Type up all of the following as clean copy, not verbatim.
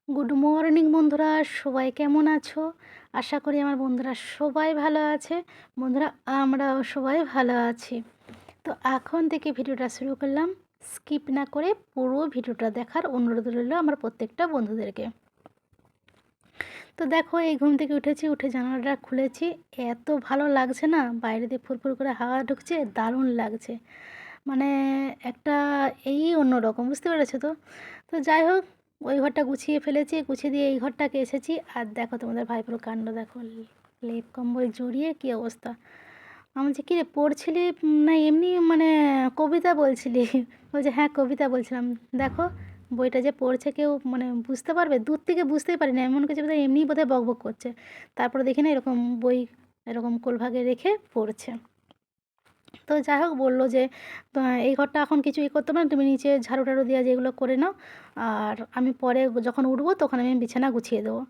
Good morning বন্ধুরা, সবাই কেমন আছো? আশা করি আমার বন্ধুরা সবাই ভালো আছে। বন্ধুরা, আমরাও সবাই ভালো আছি। তো এখন থেকে ভিডিওটা শুরু করলাম। স্কিপ না করে পুরো ভিডিওটা দেখার অনুরোধ রইল আমার প্রত্যেকটা বন্ধুদেরকে। তো দেখো, এই ঘুম থেকে উঠেছি, উঠে জানালাটা খুলেছি। এত ভালো লাগছে না, বাইরে দিয়ে ফুরফুর করে হাওয়া ঢুকছে, দারুণ লাগছে। মানে একটা অন্যরকম, বুঝতে পেরেছো তো? তো যাই হোক, ওই ঘরটা গুছিয়ে ফেলেছি, গুছিয়ে দিয়ে এই ঘরটাকে এসেছি। আর দেখো তোমাদের ভাইপোর কাণ্ড দেখো, লেপ কম্বল জড়িয়ে কী অবস্থা। আমি যে কী রে পড়ছিলি না এমনি মানে কবিতা বলছিলি? বলছে হ্যাঁ কবিতা বলছিলাম। দেখো বইটা যে পড়ছে কেউ মানে বুঝতে পারবে? দূর থেকে বুঝতেই পারি না, এমন কিছু বোধহয় এমনিই বোধহয় বকবক করছে। তারপরে দেখি না এরকম বই এরকম কোলভাগে রেখে পড়ছে। তো যাই হোক বললো যে এই ঘরটা এখন কিছুই করতে হবে না, তুমি নিচে ঝাড়ু টাড়ু দেওয়া যেগুলো করে নাও, আর আমি পরে যখন উঠবো তখন আমি বিছানা গুছিয়ে দেবো।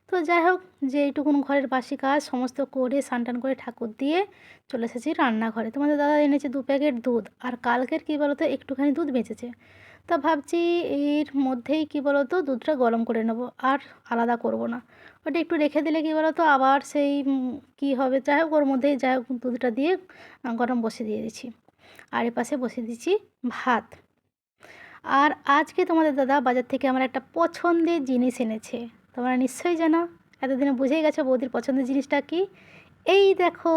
তো যাই হোক, যে এইটুকুন ঘরের বাসি কাজ সমস্ত করে স্নান টান করে ঠাকুর দিয়ে চলে এসেছি রান্নাঘরে। তোমাদের দাদা এনেছে 2 প্যাকেট দুধ, আর কালকের কী বলো তো একটুখানি দুধ বেঁচেছে। তা ভাবছি এর মধ্যেই কী বলো তো দুধটা গরম করে নেবো, আর আলাদা করব না। ওটা একটু রেখে দিলে কী বলো তো আবার সেই কী হবে, যাই হোক ওর মধ্যেই যাই হোক দুধটা দিয়ে গরম বসিয়ে দিয়ে দিচ্ছি। আর এপাশে বসিয়ে দিচ্ছি ভাত। আর আজকে তোমাদের দাদা বাজার থেকে আমার একটা পছন্দের জিনিস এনেছে। তোমরা নিশ্চয়ই জানো, এতদিনে বুঝেই গেছো বৌদির পছন্দের জিনিসটা কী। এই দেখো,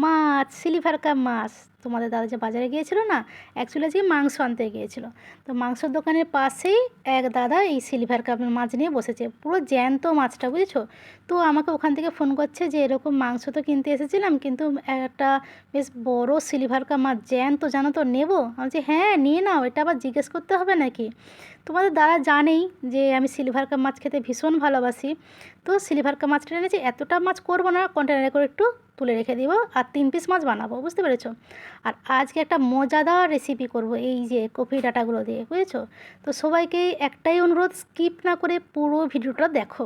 মাছ, সিলভার কাপ মাছ। তোমাদের দাদা যে বাজারে গিয়েছিল না, অ্যাকচুয়ালি আজকে মাংস আনতে গিয়েছিল। তো মাংসর দোকানের পাশেই এক দাদা এই সিলভার কাপের মাছ নিয়ে বসেছে, পুরো জ্যান্ত মাছটা, বুঝেছো? তো আমাকে ওখান থেকে ফোন করছে যে এরকম মাংস তো কিনতে এসেছিলাম, কিন্তু একটা বেশ বড় সিলভার কাপ মাছ জ্যান্ত, জানো তো, নেবো? আমি বলছি হ্যাঁ নিয়ে নাও, এটা আবার জিজ্ঞেস করতে হবে নাকি। তোমাদের দাদা জানেই যে আমি সিলভার কাপ মাছ খেতে ভীষণ ভালোবাসি। তো সিলভার কাপ মাছটা এনেছি, এতটা মাছ করবো না, কন্টেনারে করে একটু তুলে রেখে দিব, আর 3 পিস মাছ বানাবো, বুঝতে পেরেছো? আর আজকে একটা মজাদার রেসিপি করব এই যে কফি ডাটাগুলো দিয়ে, বুঝেছো? তো সবাইকে একটাই অনুরোধ, স্কিপ না করে পুরো ভিডিওটা দেখো।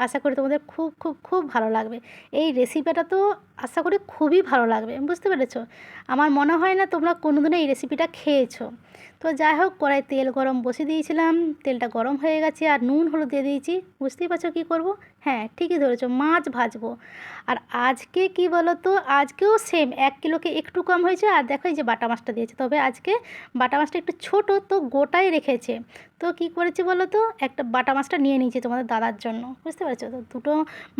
আশা করি তোমাদের খুব খুব খুব ভালো লাগবে। এই রেসিপিটা তো আশা করি খুবই ভালো লাগবে, বুঝতে পেরেছো? আমার মনে হয় না তোমরা কোনোদিনও এই রেসিপিটা খেয়েছো। তো যাই হোক, কড়াই তেল গরম বসিয়ে দিয়েছিলাম, তেলটা গরম হয়ে গেছে, আর নুন হলুদ দিয়ে দিয়েছি। বুঝতেই পারছো কী করব? হ্যাঁ ঠিকই ধরেছো, মাছ ভাজবো। আর আজকে কি বলো তো, আজকেও সেম 1 কিলোকে একটু কম হয়েছে। আর দেখো এই যে বাটা মাছটা দিয়েছে, তবে আজকে বাটা মাছটা একটু ছোটো তো গোটাই রেখেছে। তো কী করেছি বলো তো, একটা বাটা মাছটা নিয়ে নিয়েছি তোমাদের দাদার জন্য, বুঝতে পারছো তো? দুটো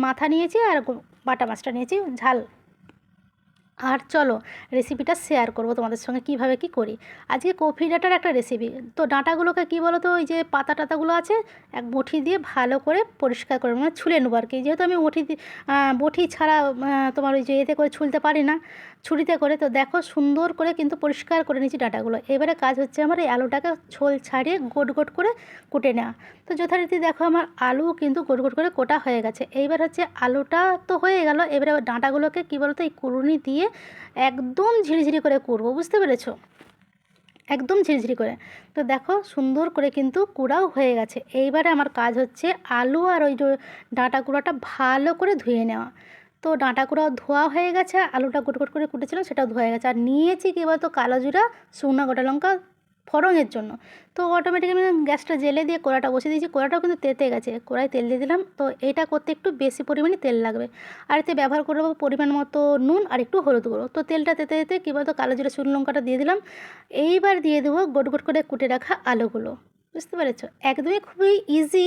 মাথা নিয়েছি আর বাটা মাছটা নিয়েছি ঝাল। আর চলো রেসিপিটা শেয়ার করব তোমাদের সঙ্গে কীভাবে কী করি। আজকে কফি ডাঁটার একটা রেসিপি। তো ডাঁটাগুলোকে কী বলো তো, ওই যে পাতা টাতাগুলো আছে, এক বঁটি দিয়ে ভালো করে পরিষ্কার করে মানে ছুলে নেবো আর কি। যেহেতু আমি বঁটি ছাড়া তোমার ওই যে এতে করে ছুলতে পারি না, ছুরিতে করে। তো দেখো সুন্দর করে কিন্তু পরিষ্কার করে নিয়েছি ডাঁটাগুলো। এবারে কাজ হচ্ছে আমার এই আলুটাকে ছোল ছাড়িয়ে গোট গোট করে কুটে নেওয়া। তো যথারীতি দেখো আমার আলু কিন্তু গোট গোট করে কোটা হয়ে গেছে। এইবার হচ্ছে আলুটা তো হয়ে গেল, এবারে ডাঁটাগুলোকে কী বলো তো এই কুড়ুনি দিয়ে একদম ঝিরিঝিরি করে কুড়বো, বুঝতে পেরেছো? একদম ঝিরিঝিরি করে। তো দেখো সুন্দর করে কিন্তু কুড়াও হয়ে গেছে। এইবারে আমার কাজ হচ্ছে আলু আর ওই যে ডাঁটা কুড়াটা ভালো করে ধুয়ে নেওয়া। তো ডাঁটা কুড়াও ধোয়া হয়ে গেছে, আলুটা গোট গোট করে কুটেছিলাম সেটাও ধোয়া হয়ে গেছে। আর নিয়েছি কী বলতো কালো জিরা, শুকনো গোটা লঙ্কা ফোড়নের জন্য। তো অটোমেটিক আমি গ্যাসটা জ্বেলে দিয়ে কড়াটা বসিয়ে দিয়েছি। কড়াটাও কিন্তু তেতে গেছে, কড়ায় তেল দিয়ে দিলাম। তো এটা করতে একটু বেশি পরিমাণে তেল লাগবে। আর এতে ব্যবহার করব পরিমাণ মতো নুন আর একটু হলুদ গুঁড়ো। তো তেলটা তেতে তেতে কী বলতো কালো জিরা শুকনো লঙ্কাটা দিয়ে দিলাম। এইবার দিয়ে দেবো গোট গোট করে কুটে রাখা আলুগুলো, বুঝতে পেরেছো? একদমই খুবই ইজি,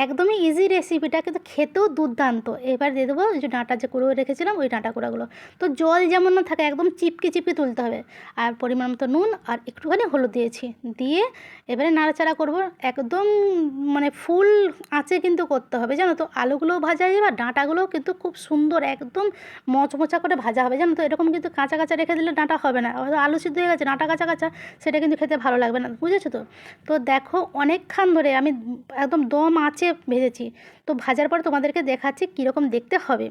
একদমই ইজি রেসিপিটা, কিন্তু খেতেও দুর্দান্ত। এবার দিয়ে দেবো ওই যে ডাঁটা যে কুড়ো রেখেছিলাম ওই ডাঁটা কুড়াগুলো। তো জল যেমন না থাকে, একদম চিপকে চিপকে তুলতে হবে। আর পরিমাণ মতো নুন আর একটুখানি হলুদ দিয়েছি, দিয়ে এবারে নাড়াচাড়া করব। একদম মানে ফুল আঁচে কিন্তু করতে হবে, জানো তো? আলুগুলোও ভাজা যাবে আর ডাঁটাগুলোও কিন্তু খুব সুন্দর একদম মচমচা করে ভাজা হবে, জানো তো? এরকম কিন্তু কাঁচা কাঁচা রেখে দিলে ডাঁটা হবে না, হয়তো আলু সিদ্ধ হয়ে গেছে ডাঁটা কাঁচা কাঁচা, সেটা কিন্তু খেতে ভালো লাগবে না, বুঝেছো তো? তো দেখো অনেকক্ষণ ধরে আমি একদম দম আঁচে ভেজেছি। তো ভাজার পর তোমাদেরকে দেখাচ্ছি কীরকম দেখতে হবে।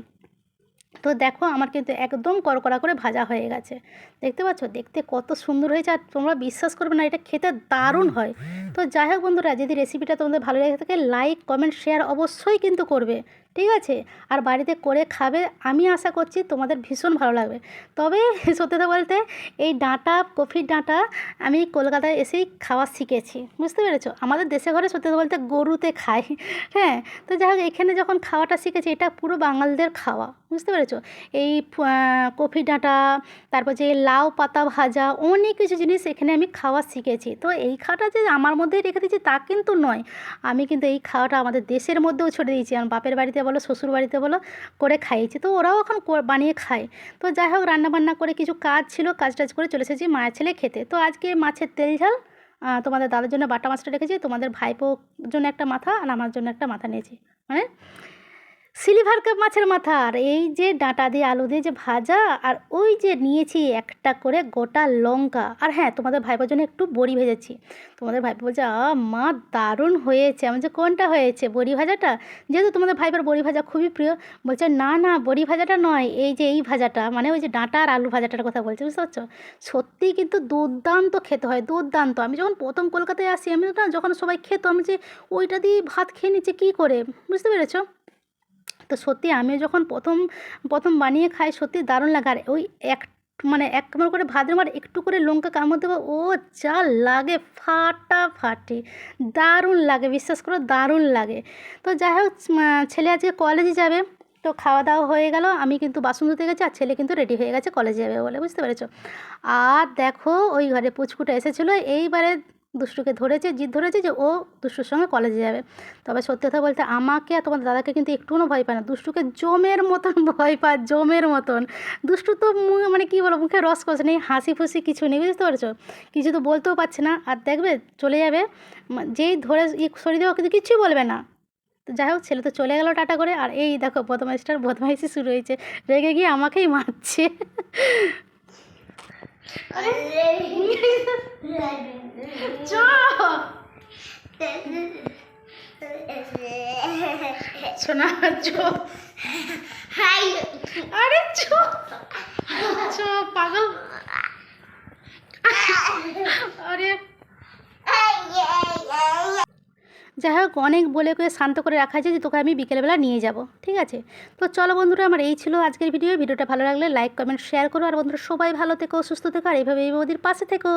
তো দেখো আমার কিন্তু একদম কড়কড়া করে ভাজা হয়ে গেছে, দেখতে পাচ্ছ? দেখতে কত সুন্দর হয়েছে, আর তোমরা বিশ্বাস করবে না এটা খেতে দারুণ হয়। তো যাই হোক বন্ধুরা, যদি রেসিপিটা তোমাদের ভালো লেগে থাকে লাইক কমেন্ট শেয়ার অবশ্যই কিন্তু করবে, ঠিক আছে? আর বাড়িতে করে খাবে, আমি আশা করছি তোমাদের ভীষণ ভালো লাগবে। তবে সত্যি কথা বলতে এই ডাঁটা, কফির ডাঁটা আমি কলকাতায় এসেই খাওয়া শিখেছি, বুঝতে পেরেছো? আমাদের দেশে ঘরে সত্যি কথা বলতে গরুতে খায়, হ্যাঁ? তো যাই হোক এখানে যখন খাওয়াটা শিখেছি, এটা পুরো বাঙালদের খাওয়া, বুঝতে পেরেছো? এই কফি ডাঁটা, তারপর যে লাউ পাতা ভাজা, অনেক কিছু জিনিস এখানে আমি খাওয়া শিখেছি। তো এই খাওয়াটা যে আমার মধ্যেই রেখে দিয়েছি তা কিন্তু নয়, আমি কিন্তু এই খাওয়াটা আমাদের দেশের মধ্যেও ছড়িয়ে দিয়েছি। আমার বাপের বাড়িতে বলো, শ্বশুর বাড়িতে বলো, করে খাইয়েছি। তো ওরাও এখন বানিয়ে খায়। তো যাই হোক রান্নাবান্না করে কিছু কাজ ছিল, কাজ টাজ করে চলে এসেছি মায়ের ছেলে খেতে। তো আজকে মাছের তেল ঝাল, তোমাদের দাদার জন্য বাটা মাছটা রেখেছি, তোমাদের ভাইপোর জন্য একটা মাথা আর আমার জন্য একটা মাথা নিয়েছি, মানে সিলভার কাপ মাছের মাথা। আর এই যে ডাঁটা দিয়ে আলু দিয়ে যে ভাজা, আর ওই যে নিয়েছি একটা করে গোটা লঙ্কা। আর হ্যাঁ, তোমাদের ভাইপোর জন্য একটু বড়ি ভেজেছি। তোমাদের ভাইপো বলছে মা দারুণ হয়েছে। আমি যে কোনটা হয়েছে, বড়ি ভাজাটা? যেহেতু তোমাদের ভাইপোর বড়ি ভাজা খুবই প্রিয়, বলছে না না বড়ি ভাজাটা নয়, এই যে এই ভাজাটা, মানে ওই যে ডাঁটা আর আলু ভাজাটার কথা বলছে, বুঝতে পারছো? সত্যিই কিন্তু দুর্দান্ত খেতে হয়, দুর্দান্ত। আমি যখন প্রথম কলকাতায় আসি, আমি না যখন সবাই খেত, আমি যে ওইটা দিয়ে ভাত খেয়ে নিচ্ছে কী করে, বুঝতে পেরেছো? তো সত্যি আমিও যখন প্রথম প্রথম বানিয়ে খাই, সত্যি দারুণ লাগে। আর ওই মানে এক কামড় করে ভাতের মার একটু করে লঙ্কা কামড় দেবো, ও যা লাগে ফাটাফাটি, দারুণ লাগে, বিশ্বাস করো দারুণ লাগে। তো যাই হোক ছেলে আজকে কলেজে যাবে, তো খাওয়া দাওয়া হয়ে গেল, আমি কিন্তু বাসন ধুতে গেছি, আর ছেলে কিন্তু রেডি হয়ে গেছে কলেজে যাবে বলে, বুঝতে পেরেছো? আর দেখো ওই ঘরে পুচকুটা এসেছিলো, এইবারে দুষ্টুকে ধরেছে, জিদ ধরেছে যে ও দুষ্টুর সঙ্গে কলেজে যাবে। তবে সত্যি কথা বলতে আমাকে আর তোমাদের দাদাকে কিন্তু একটুও ভয় পায় না, দুষ্টুকে জমের মতন ভয় পায়, জমের মতন। দুষ্টু তো মানে কী বলো, মুখে রস কষে নেই, হাসি ফুসি কিছু নেই, বুঝতে পারছো? কিছু তো বলতেও পারছে না। আর দেখবে চলে যাবে, যেই ধরে সরিয়ে দেওয়া কিন্তু কিচ্ছুই বলবে না। তো যাই হোক ছেলে তো চলে গেল টাটা করে। আর এই দেখো বদমাইশি শুরু হয়েছে, রেগে গিয়ে আমাকেই মারছে। শোনা আরে পাগল, আরে যাই হোক অনেক বলে করে শান্ত করে রাখা আছে যে তোকে আমি বিকেলবেলা নিয়ে যাব, ঠিক আছে? তো চলো বন্ধুরা, আমার এই ছিল আজকের ভিডিওটা ভালো লাগলে লাইক কমেন্ট শেয়ার করো। আর বন্ধুরা সবাই ভালো থেকো, সুস্থ থেকো, আর এইভাবে এই বৌদির পাশে থেকো।